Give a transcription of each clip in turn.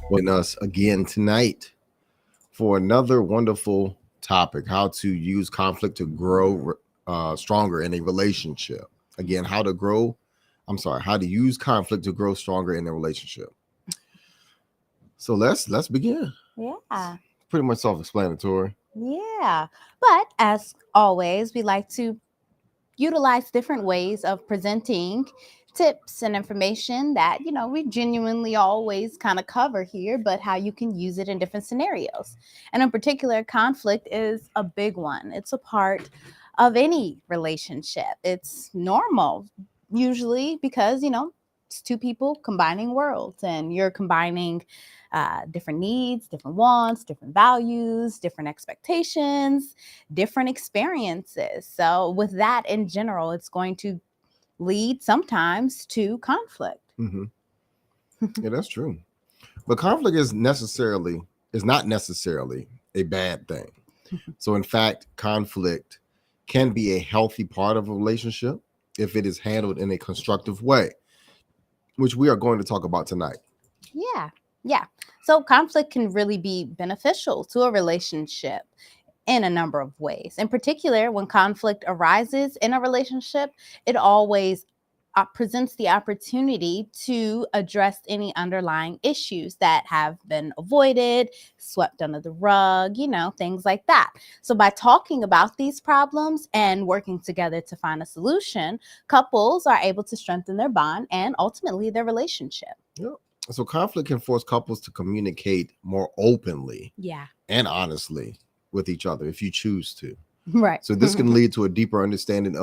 joining us again tonight for another wonderful topic: how to use conflict to grow stronger in a relationship. Again, how to grow. I'm sorry, how to use conflict to grow stronger in a relationship. So let's begin. Yeah, Pretty much self-explanatory. yeah. But as always, we like to utilize different ways of presenting tips and information that, we genuinely always kind of cover here, but how you can use it in different scenarios. And in particular, conflict is a big one. It's a part of any relationship. It's normal, usually, because, it's two people combining worlds and you're combining different needs, different wants, different values, different expectations, different experiences. So, with that in general, it's going to lead sometimes to conflict. Hmm. Yeah, that's true. But conflict is not necessarily a bad thing. So, in fact, conflict can be a healthy part of a relationship if it is handled in a constructive way, which we are going to talk about tonight. Yeah, yeah. So, conflict can really be beneficial to a relationship in a number of ways. In particular, when conflict arises in a relationship, it always presents the opportunity to address any underlying issues that have been avoided, swept under the rug, things like that. So, by talking about these problems and working together to find a solution, couples are able to strengthen their bond and ultimately their relationship. Yeah. So, conflict can force couples to communicate more openly Yeah. and honestly with each other if you choose to. Right. So, this can lead to a deeper understanding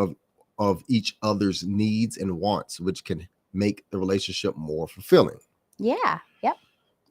of each other's needs and wants, which can make the relationship more fulfilling. Yeah. Yep.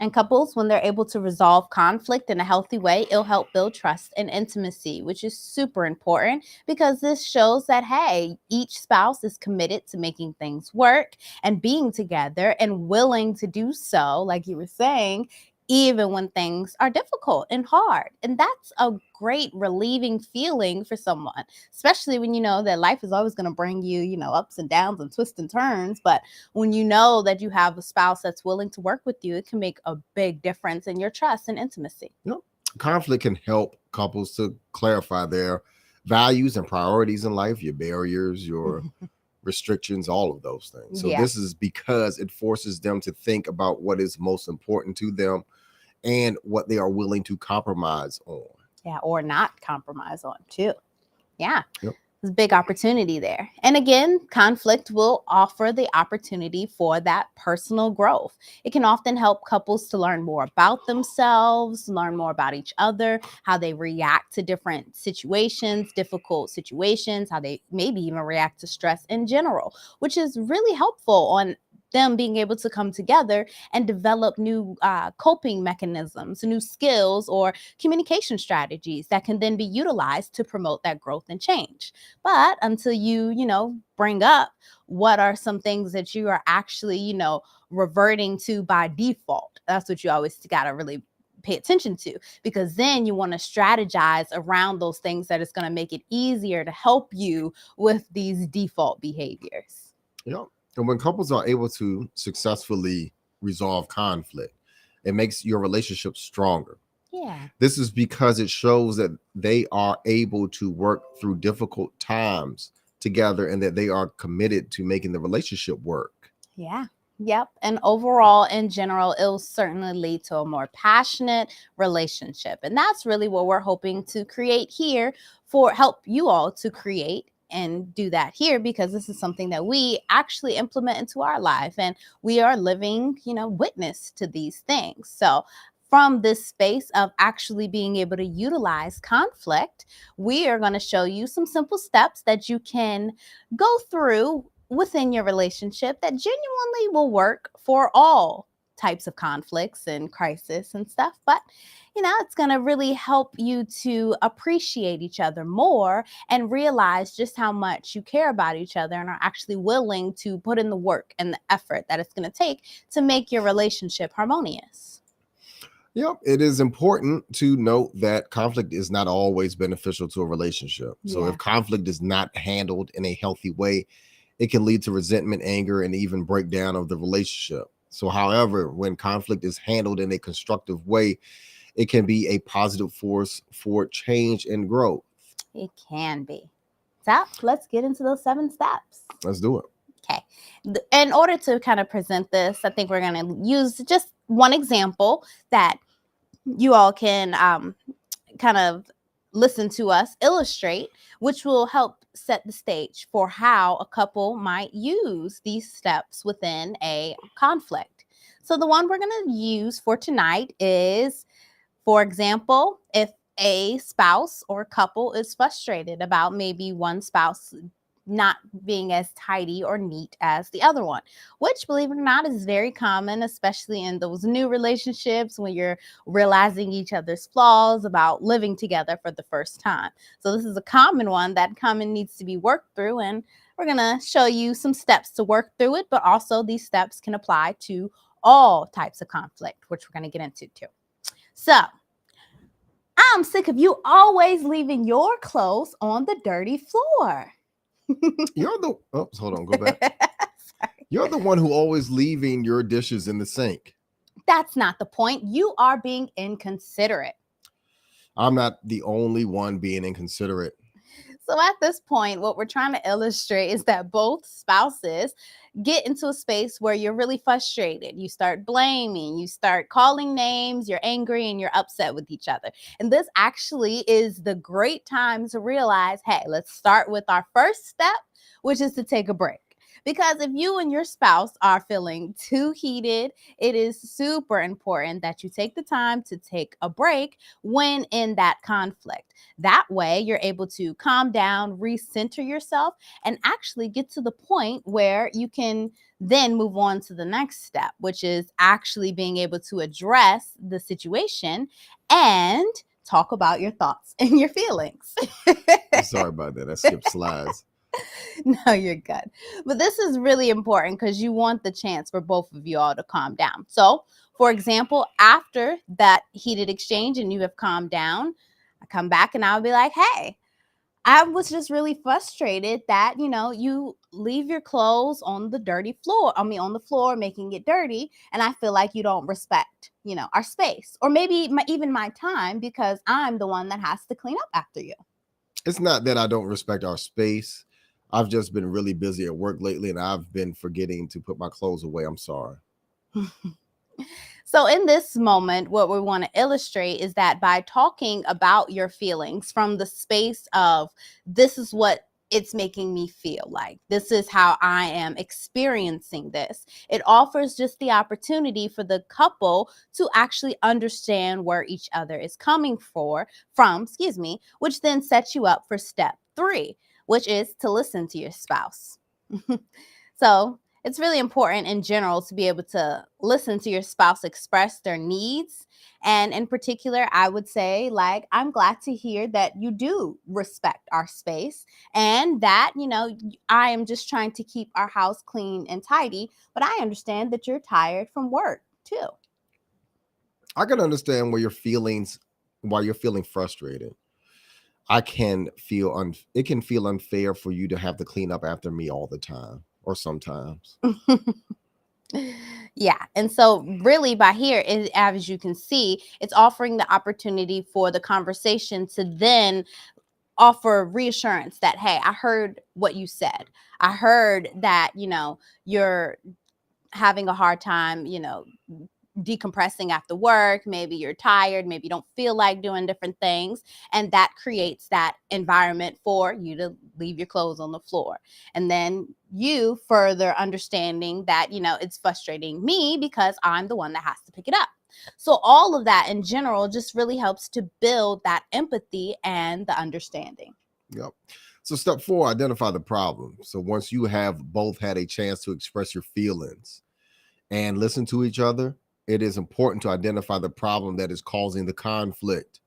And couples, when they're able to resolve conflict in a healthy way, it'll help build trust and intimacy, which is super important because this shows that, hey, each spouse is committed to making things work and being together and willing to do so, like you were saying, even when things are difficult and hard. And that's a great relieving feeling for someone, especially when you know that life is always going to bring you, ups and downs and twists and turns. But when you know that you have a spouse that's willing to work with you, it can make a big difference in your trust and intimacy. Yep. Conflict can help couples to clarify their values and priorities in life, your barriers, your restrictions, all of those things. So, Yeah. this is because it forces them to think about what is most important to them and what they are willing to compromise on. Yeah. Or not compromise on, too. Yeah. Yep. There's a big opportunity there. And again, conflict will offer the opportunity for that personal growth. It can often help couples to learn more about themselves, learn more about each other, how they react to different situations, difficult situations, how they maybe even react to stress in general, which is really helpful on them being able to come together and develop new coping mechanisms, new skills, or communication strategies that can then be utilized to promote that growth and change. But until bring up what are some things that you are actually, reverting to by default, that's what you always got to really pay attention to, because then you want to strategize around those things that is going to make it easier to help you with these default behaviors. Yep. And when couples are able to successfully resolve conflict, it makes your relationship stronger. Yeah. This is because it shows that they are able to work through difficult times together and that they are committed to making the relationship work. Yeah. Yep. And overall, in general, it'll certainly lead to a more passionate relationship. And that's really what we're hoping to create here, for help you all to create and do that here, because this is something that we actually implement into our life and we are living, witness to these things. So, from this space of actually being able to utilize conflict, we are going to show you some simple steps that you can go through within your relationship that genuinely will work for all types of conflicts and crisis and stuff. But it's going to really help you to appreciate each other more and realize just how much you care about each other and are actually willing to put in the work and the effort that it's going to take to make your relationship harmonious. Yep. It is important to note that conflict is not always beneficial to a relationship. So, Yeah. if conflict is not handled in a healthy way, it can lead to resentment, anger, and even breakdown of the relationship. So, however, when conflict is handled in a constructive way, it can be a positive force for change and growth. It can be. So let's get into those 7 steps. Let's do it. Okay. In order to kind of present this, I think we're going to use just one example that you all can kind of listen to us illustrate, which will help set the stage for how a couple might use these steps within a conflict. So the one we're going to use for tonight is, for example, if a spouse or couple is frustrated about maybe one spouse not being as tidy or neat as the other one, which, believe it or not, is very common, especially in those new relationships when you're realizing each other's flaws about living together for the first time. So this is a common one that needs to be worked through, and we're going to show you some steps to work through it, but also these steps can apply to all types of conflict, which we're going to get into too. So, I'm sick of you always leaving your clothes on the dirty floor. You're the hold on, go back. You're the one who always leaving your dishes in the sink. That's not the point. You are being inconsiderate. I'm not the only one being inconsiderate. So at this point, what we're trying to illustrate is that both spouses get into a space where you're really frustrated. You start blaming, you start calling names, you're angry, and you're upset with each other. And this actually is the great time to realize, hey, let's start with our first step, which is to take a break. Because if you and your spouse are feeling too heated, it is super important that you take the time to take a break when in that conflict. That way, you're able to calm down, recenter yourself, and actually get to the point where you can then move on to the next step, which is actually being able to address the situation and talk about your thoughts and your feelings. Sorry about that. I skipped slides. No, you're good. But this is really important because you want the chance for both of you all to calm down. So, for example, after that heated exchange and you have calmed down, I come back and I'll be like, hey, I was just really frustrated that, you leave your clothes on the dirty floor. On the floor, making it dirty. And I feel like you don't respect, our space or maybe even my time because I'm the one that has to clean up after you. It's not that I don't respect our space. I've just been really busy at work lately and I've been forgetting to put my clothes away. I'm sorry. So in this moment, what we want to illustrate is that by talking about your feelings from the space of this is what it's making me feel like, this is how I am experiencing this, it offers just the opportunity for the couple to actually understand where each other is coming from, which then sets you up for step 3, which is to listen to your spouse. So it's really important in general to be able to listen to your spouse express their needs. And in particular, I would say, I'm glad to hear that you do respect our space and that, I am just trying to keep our house clean and tidy, but I understand that you're tired from work too. I can understand why you're feeling frustrated. I can feel it can feel unfair for you to have to clean up after me all the time or sometimes. Yeah. And so really by here, as you can see, it's offering the opportunity for the conversation to then offer reassurance that, hey, I heard what you said. I heard that, you're having a hard time, decompressing after work. Maybe you're tired. Maybe you don't feel like doing different things. And that creates that environment for you to leave your clothes on the floor. And then you further understanding that, it's frustrating me because I'm the one that has to pick it up. So all of that in general just really helps to build that empathy and the understanding. Yep. So step 4, identify the problem. So once you have both had a chance to express your feelings and listen to each other, it is important to identify the problem that is causing the conflict.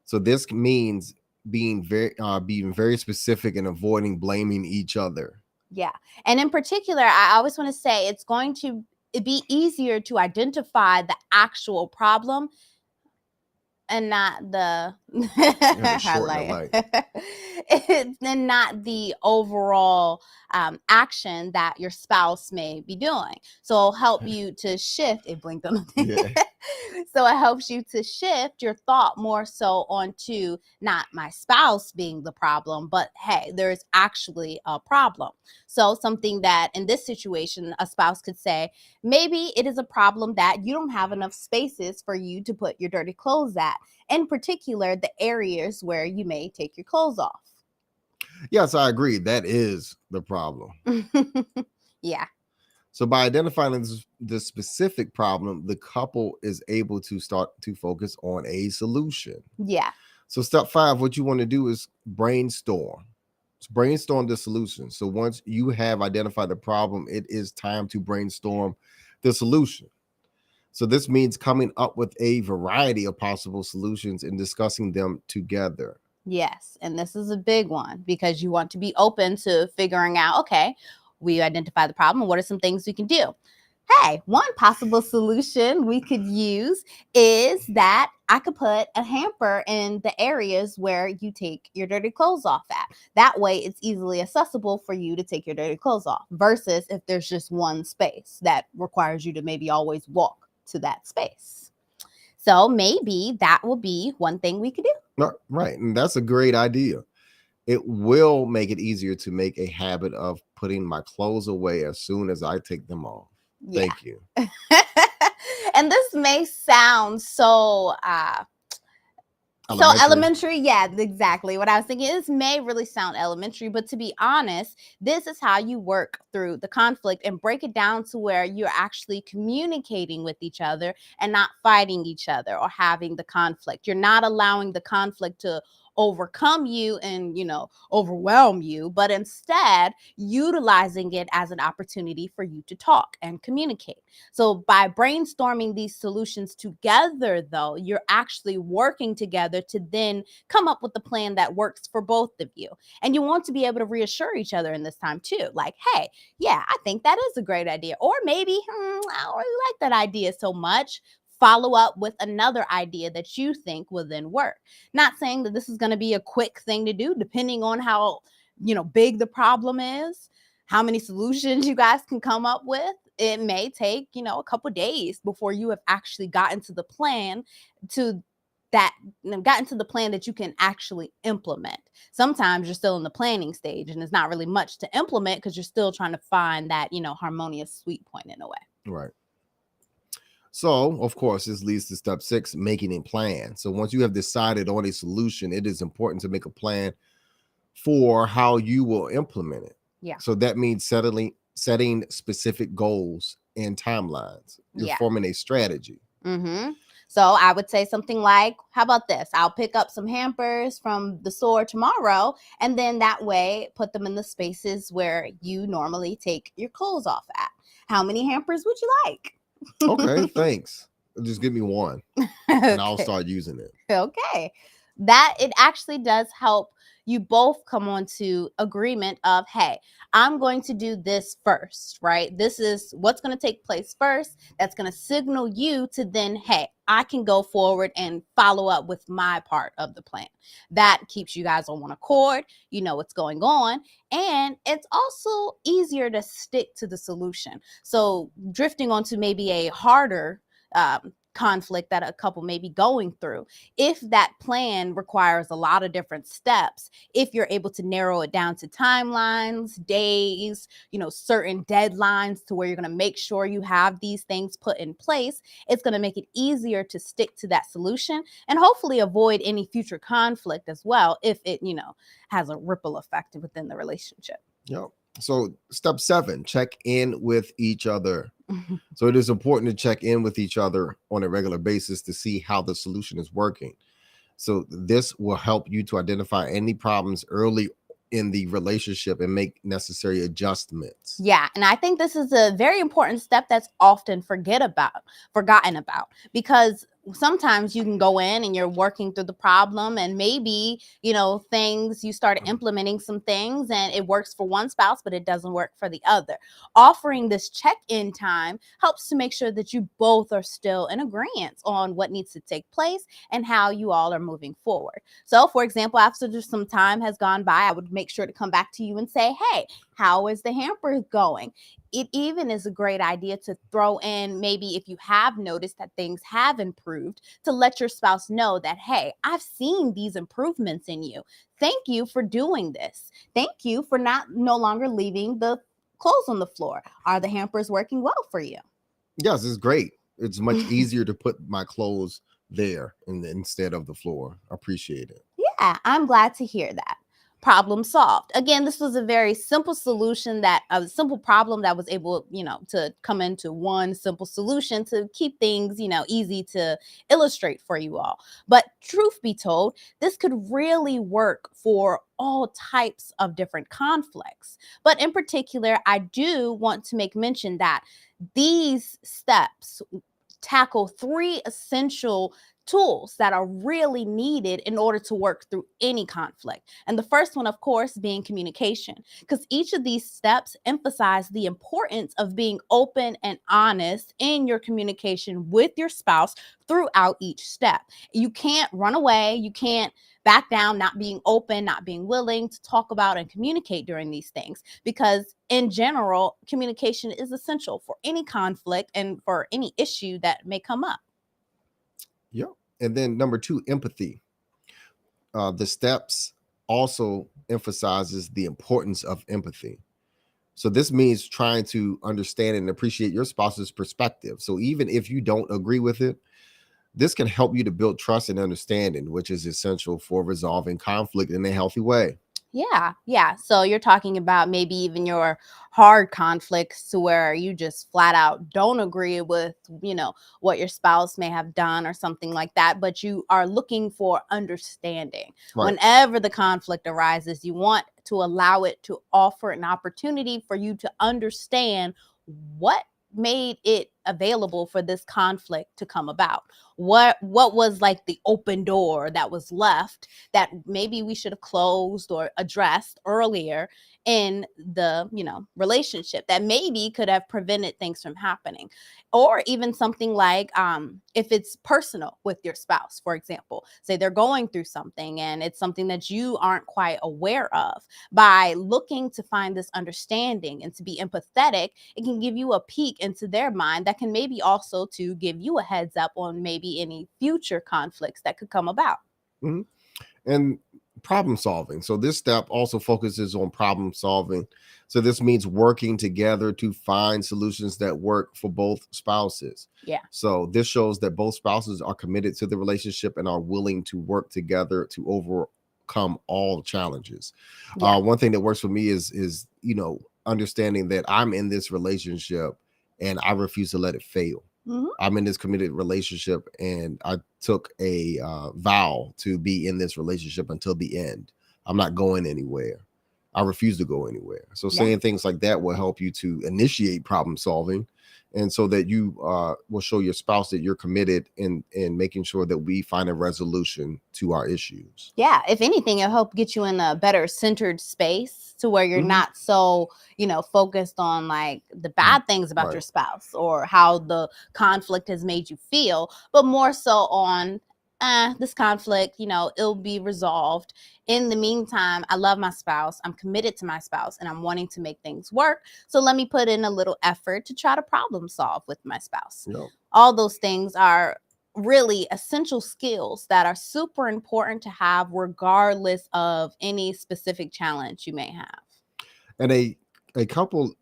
So this means being very specific and avoiding blaming each other. Yeah. And in particular, I always want to say it's going to be easier to identify the actual problem and not the The short and the light. and not the overall action that your spouse may be doing. So it'll help you to shift. It blinked on the thing. Yeah. So it helps you to shift your thought more so onto not my spouse being the problem, but hey, there's actually a problem. So something that in this situation, a spouse could say, maybe it is a problem that you don't have enough spaces for you to put your dirty clothes at, in particular, the areas where you may take your clothes off. Yes, I agree. That is the problem. Yeah. So by identifying the specific problem, the couple is able to start to focus on a solution. Yeah. So step 5, what you want to do is brainstorm. Brainstorm the solution. So once you have identified the problem, it is time to brainstorm the solution. So this means coming up with a variety of possible solutions and discussing them together. Yes. And this is a big one because you want to be open to figuring out, okay, we identify the problem. What are some things we can do? Hey, one possible solution we could use is that I could put a hamper in the areas where you take your dirty clothes off at. That way it's easily accessible for you to take your dirty clothes off versus if there's just one space that requires you to maybe always walk to that space. So maybe that will be one thing we could do. Right. And that's a great idea. It will make it easier to make a habit of putting my clothes away as soon as I take them off. Yeah. Thank you. And this may sound so elementary. Yeah, exactly. What I was thinking, this may really sound elementary, but to be honest, this is how you work through the conflict and break it down to where you're actually communicating with each other and not fighting each other or having the conflict. You're not allowing the conflict to overcome you and, overwhelm you, but instead utilizing it as an opportunity for you to talk and communicate. So by brainstorming these solutions together, though, you're actually working together to then come up with a plan that works for both of you. And you want to be able to reassure each other in this time too. Like, hey, yeah, I think that is a great idea. Or maybe, I don't really like that idea so much. Follow up with another idea that you think will then work. Not saying that this is going to be a quick thing to do, depending on how, big the problem is, how many solutions you guys can come up with. It may take, a couple days before you have actually gotten to the plan that you can actually implement. Sometimes you're still in the planning stage and it's not really much to implement because you're still trying to find that, harmonious sweet point in a way. Right. So, of course, this leads to step 6, making a plan. So once you have decided on a solution, it is important to make a plan for how you will implement it. Yeah. So that means setting specific goals and timelines. You're forming a strategy. Mm-hmm. So I would say something like, how about this? I'll pick up some hampers from the store tomorrow, and then that way put them in the spaces where you normally take your clothes off at. How many hampers would you like? Okay, thanks. Just give me one and I'll start using it. Okay. That it actually does help you both come on to agreement of, hey, I'm going to do this first, right? This is what's going to take place first. That's going to signal you to then, hey, I can go forward and follow up with my part of the plan. That keeps you guys on one accord. You know what's going on. And it's also easier to stick to the solution. So drifting onto maybe a harder conflict that a couple may be going through. If that plan requires a lot of different steps, if you're able to narrow it down to timelines, days, certain deadlines to where you're going to make sure you have these things put in place, it's going to make it easier to stick to that solution and hopefully avoid any future conflict as well if it, has a ripple effect within the relationship. Yep. So step 7, check in with each other. So it is important to check in with each other on a regular basis to see how the solution is working. So this will help you to identify any problems early in the relationship and make necessary adjustments. Yeah. And I think this is a very important step that's often forgotten about, because sometimes you can go in and you're working through the problem, and maybe, things, you start implementing some things and it works for one spouse, but it doesn't work for the other. Offering this check-in time helps to make sure that you both are still in agreement on what needs to take place and how you all are moving forward. So, for example, after some time has gone by, I would make sure to come back to you and say, hey, how is the hamper going? It even is a great idea to throw in, maybe if you have noticed that things have improved, to let your spouse know that, hey, I've seen these improvements in you. Thank you for doing this. Thank you for no longer leaving the clothes on the floor. Are the hampers working well for you? Yes, it's great. It's much easier to put my clothes there instead of the floor. I appreciate it. Yeah, I'm glad to hear that. Problem solved. Again, this was a very simple solution, that a simple problem that was able, to come into one simple solution to keep things, easy to illustrate for you all. But truth be told, this could really work for all types of different conflicts. But in particular, I do want to make mention that these steps tackle 3 essential tools that are really needed in order to work through any conflict. And the first one, of course, being communication, because each of these steps emphasize the importance of being open and honest in your communication with your spouse throughout each step. You can't run away. You can't back down, not being open, not being willing to talk about and communicate during these things, because in general, communication is essential for any conflict and for any issue that may come up. Yep. And then number 2, empathy. The steps also emphasizes the importance of empathy. So this means trying to understand and appreciate your spouse's perspective. So even if you don't agree with it, this can help you to build trust and understanding, which is essential for resolving conflict in a healthy way. Yeah. So you're talking about maybe even your hard conflicts, to where you just flat out don't agree with, what your spouse may have done or something like that, but you are looking for understanding. Right. Whenever the conflict arises, you want to allow it to offer an opportunity for you to understand what made it available for this conflict to come about. What was like the open door that was left that maybe we should have closed or addressed earlier in the, relationship, that maybe could have prevented things from happening. Or even something like, if it's personal with your spouse, for example, say they're going through something and it's something that you aren't quite aware of. By looking to find this understanding and to be empathetic, it can give you a peek into their mind that can maybe also to give you a heads up on maybe any future conflicts that could come about. Mhm. And problem solving. So this step also focuses on problem solving. So this means working together to find solutions that work for both spouses. Yeah. So this shows that both spouses are committed to the relationship and are willing to work together to overcome all challenges. Yeah. One thing that works for me is understanding that I'm in this relationship and I refuse to let it fail. Mhm. I'm in this committed relationship and I took a vow to be in this relationship until the end. I'm not going anywhere. I refuse to go anywhere. So Yeah. saying things like that will help you to initiate problem solving, and so that you will show your spouse that you're committed in making sure that we find a resolution to our issues. Yeah, if anything, it'll help get you in a better centered space, to where you're Mhm. not so, focused on like the bad things about your Right. spouse or how the conflict has made you feel, but more so on, this conflict, it'll be resolved. In the meantime, I love my spouse, I'm committed to my spouse, and I'm wanting to make things work. So let me put in a little effort to try to problem solve with my spouse. Yep. All those things are really essential skills that are super important to have, regardless of any specific challenge you may have. And a couple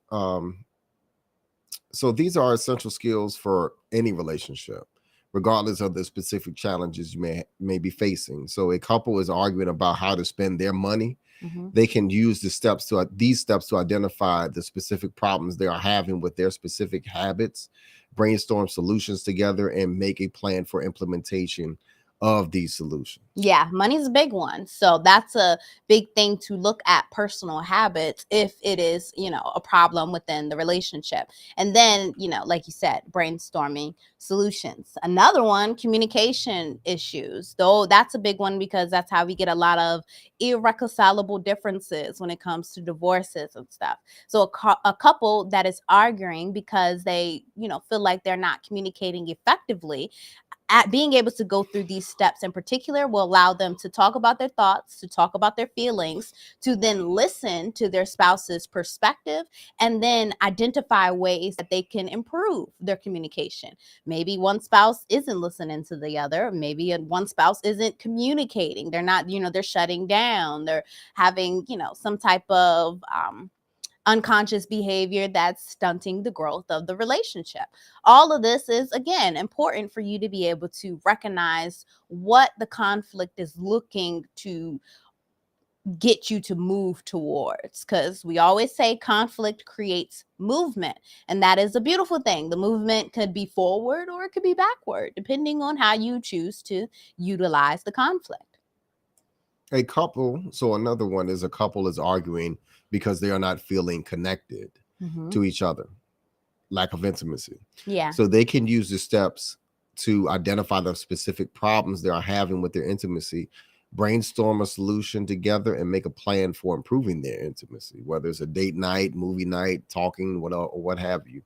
so these are essential skills for any relationship, regardless of the specific challenges you may be facing. So a couple is arguing about how to spend their money. Mhm. They can use these steps to identify the specific problems they are having with their specific habits, brainstorm solutions together, and make a plan for implementation of these solutions. Yeah, money's a big one. So that's a big thing to look at personal habits if it is, a problem within the relationship. And then, like you said, brainstorming solutions. Another one, communication issues. Though that's a big one because that's how we get a lot of irreconcilable differences when it comes to divorces and stuff. So a couple that is arguing because they, feel like they're not communicating effectively, at being able to go through these steps in particular will allow them to talk about their thoughts, to talk about their feelings, to then listen to their spouse's perspective, and then identify ways that they can improve their communication. Maybe one spouse isn't listening to the other. Maybe one spouse isn't communicating. They're not, they're shutting down. They're having, some type of unconscious behavior that's stunting the growth of the relationship. All of this is, again, important for you to be able to recognize what the conflict is looking to get you to move towards, because we always say conflict creates movement, and that is a beautiful thing. The movement could be forward or it could be backward, depending on how you choose to utilize the conflict. Another one is a couple is arguing because they are not feeling connected to each other, lack of intimacy. Yeah. So they can use the steps to identify the specific problems they are having with their intimacy, brainstorm a solution together, and make a plan for improving their intimacy, whether it's a date night, movie night, talking, what have you.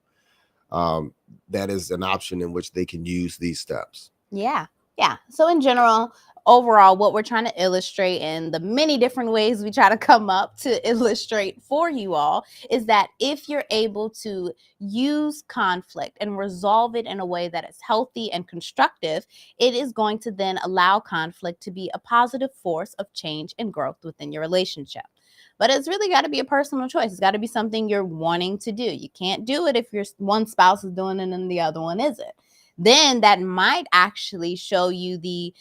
That is an option in which they can use these steps. Yeah. So in general, overall, what we're trying to illustrate in the many different ways we try to come up to illustrate for you all is that if you're able to use conflict and resolve it in a way that is healthy and constructive, it is going to then allow conflict to be a positive force of change and growth within your relationship. But it's really got to be a personal choice. It's got to be something you're wanting to do. You can't do it if your one spouse is doing it and the other one isn't. Then that might actually show you the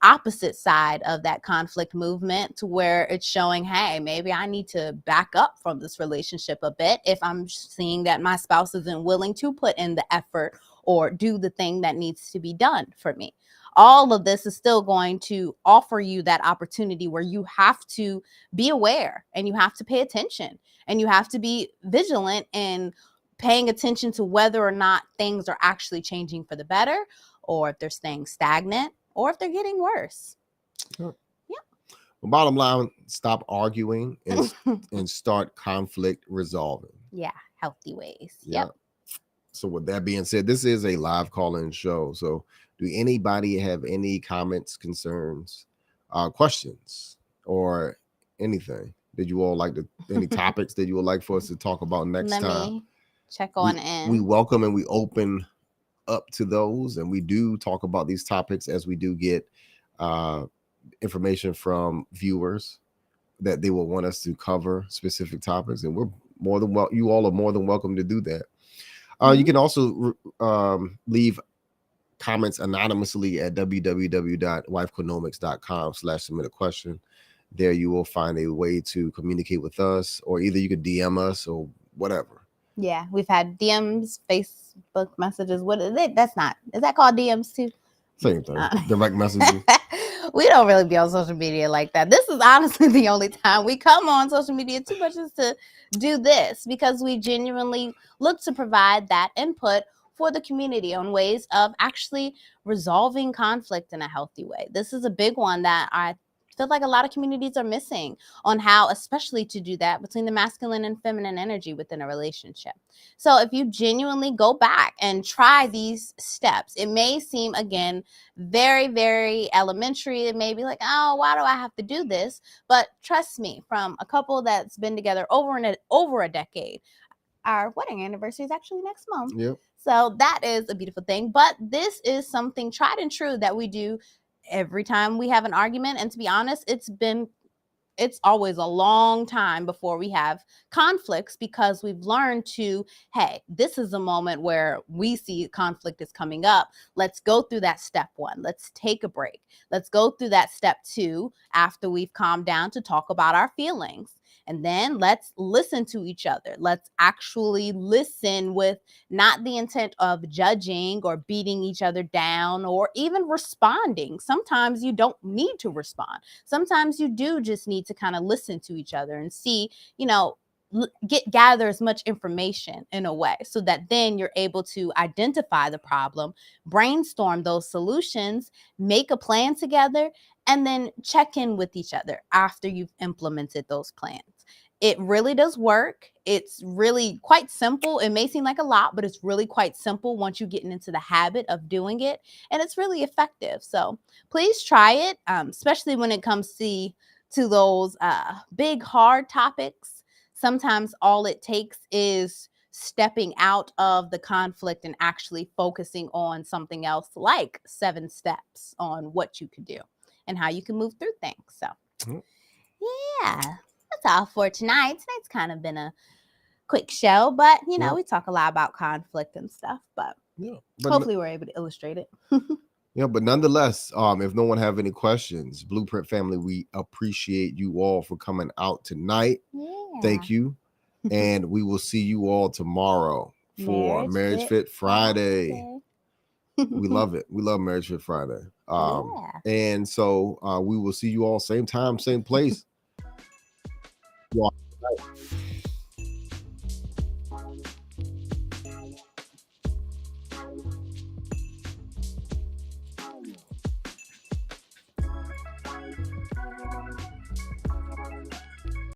opposite side of that conflict movement, to where it's showing, hey, maybe I need to back up from this relationship a bit if I'm seeing that my spouse isn't willing to put in the effort or do the thing that needs to be done for me. All of this is still going to offer you that opportunity where you have to be aware and you have to pay attention and you have to be vigilant and paying attention to whether or not things are actually changing for the better, or if they're staying stagnant, or if they're getting worse. Sure. Yeah. Well, bottom line, stop arguing and start conflict resolving. Yeah, healthy ways. Yep. So with that being said, this is a live call-in show. So do anybody have any comments, concerns, questions, or anything that you all like to, any topics that you would like for us to talk about next time? Let me check on in. We welcome and we open up to those, and we do talk about these topics as we do get information from viewers that they will want us to cover specific topics, and we're more than you all are more than welcome to do that. You can also leave comments anonymously at www.wifeconomics.com/submit a question. There you will find a way to communicate with us, or either you could DM us or whatever. Yeah, we've had DMs, Facebook messages. What is it? Is that called DMs too? Same thing. Direct messages. We don't really be on social media like that. This is honestly the only time we come on social media too much is to do this, because we genuinely look to provide that input for the community on ways of actually resolving conflict in a healthy way. This is a big one that I feel like a lot of communities are missing on how especially to do that between the masculine and feminine energy within a relationship. So if you genuinely go back and try these steps, it may seem, again, very, very elementary. It may be like, oh, why do I have to do this? But trust me, from a couple that's been together over a decade, our wedding anniversary is actually next month. Yep. So that is a beautiful thing. But this is something tried and true that we do every time we have an argument. And to be honest, it's always a long time before we have conflicts, because we've learned to, hey, this is a moment where we see conflict is coming up. Let's go through that step one. Let's take a break. Let's go through that step two after we've calmed down to talk about our feelings. And then let's listen to each other. Let's actually listen with not the intent of judging or beating each other down or even responding. Sometimes you don't need to respond. Sometimes you do just need to kind of listen to each other and see, gather as much information in a way so that then you're able to identify the problem, brainstorm those solutions, make a plan together, and then check in with each other after you've implemented those plans. It really does work. It's really quite simple. It may seem like a lot, but it's really quite simple once you get into the habit of doing it, and it's really effective. So please try it, especially when it comes to those big, hard topics. Sometimes all it takes is stepping out of the conflict and actually focusing on something else, like 7 steps on what you could do and how you can move through things. So, yeah, that's all for tonight. Tonight's kind of been a quick show, but we talk a lot about conflict and stuff, but hopefully we're able to illustrate it. Yeah, but nonetheless, if no one have any questions, Blueprint family, we appreciate you all for coming out tonight. Thank you. And we will see you all tomorrow for Marriage Fit Friday. We love it. We love Marriage Fit Friday. And so we will see you all same time, same place.